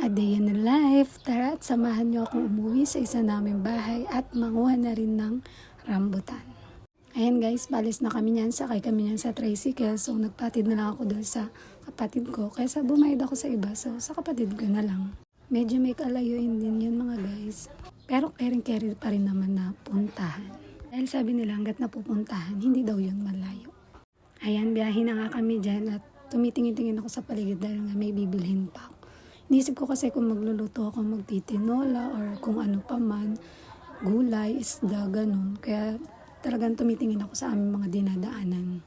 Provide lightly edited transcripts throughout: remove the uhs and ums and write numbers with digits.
A day in the life. Tara at samahan niyo akong umuwi sa isa naming bahay at manguha na rin ng rambutan. Ayan guys, balis na kami niyan. Sakay kami niyan sa tricycle. So nagpatid na lang ako doon sa kapatid ko. Kaysa bumayad ako sa iba. So sa kapatid ko na lang. Medyo may kalayuin din yun mga guys. Pero caring-carry pa rin naman na puntahan. Dahil sabi nila hanggat napupuntahan, hindi daw yun malayo. Ayan, biyahin na nga kami dyan at tumitingin-tingin ako sa paligid dahil nga may bibilhin pa ako. Inisip ko kasi kung magluluto ako magtitinola or kung ano pa man, gulay, isda, ganun. Kaya talagang tumitingin ako sa aming mga dinadaanan.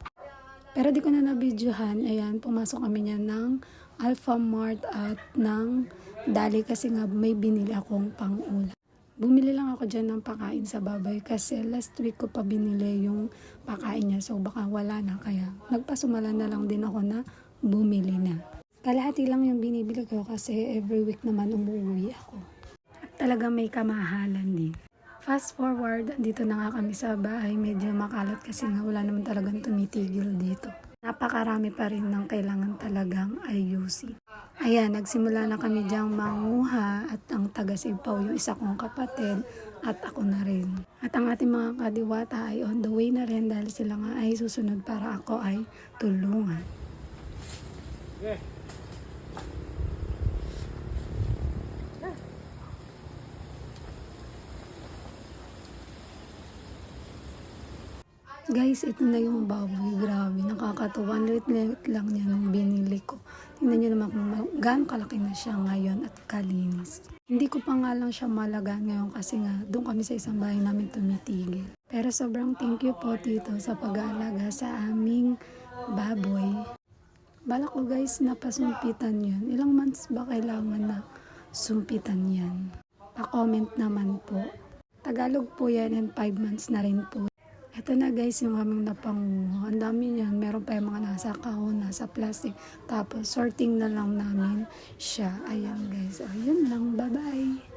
Pero di ko na nabidyohan. Ayan, pumasok kami niyan ng Alfamart at ng Dali kasi nga may binili akong pang-ulam. Bumili lang ako dyan ng pakain sa baboy kasi last week ko pa binili yung pakain niya. So baka wala na kaya nagpasumala na lang din ako na bumili na. Kalahati lang yung binibili ko kasi every week naman umuwi ako. At talaga may kamahalan din. Fast forward, dito na nga kami sa bahay. Medyo makalat kasi nga wala naman talagang tumitigil dito. Napakarami pa rin ng kailangan talagang ayusin. Ayan, nagsimula na kami diyang manguha at ang taga-Sipaw yung isa kong kapatid at ako na rin. At ang ating mga kadiwata ay on the way na rin dahil sila nga ay susunod para ako ay tulungan. Yeah. Guys, ito na yung baboy. Grabe, nakakatuwa. Lit-lit lang niya nung binili ko. Tingnan niyo naman kung gaano kalaki na siya ngayon at kalinis. Hindi ko pa nga lang siya malagaan ngayon kasi nga doon kami sa isang bahay namin tumitigil. Pero sobrang thank you po tito sa pag-aalaga sa aming baboy. Balak ko guys na pasumpitan yun. Ilang months ba kailangan na sumpitan yan? Pa-comment naman po. Tagalog po yan and 5 months na rin po. Ito na guys yung aming napanguha. Ang dami niyan. Meron pa yung mga nasa kahon, nasa plastic. Tapos sorting na lang namin siya. Ayan guys. Ayun lang. Bye bye.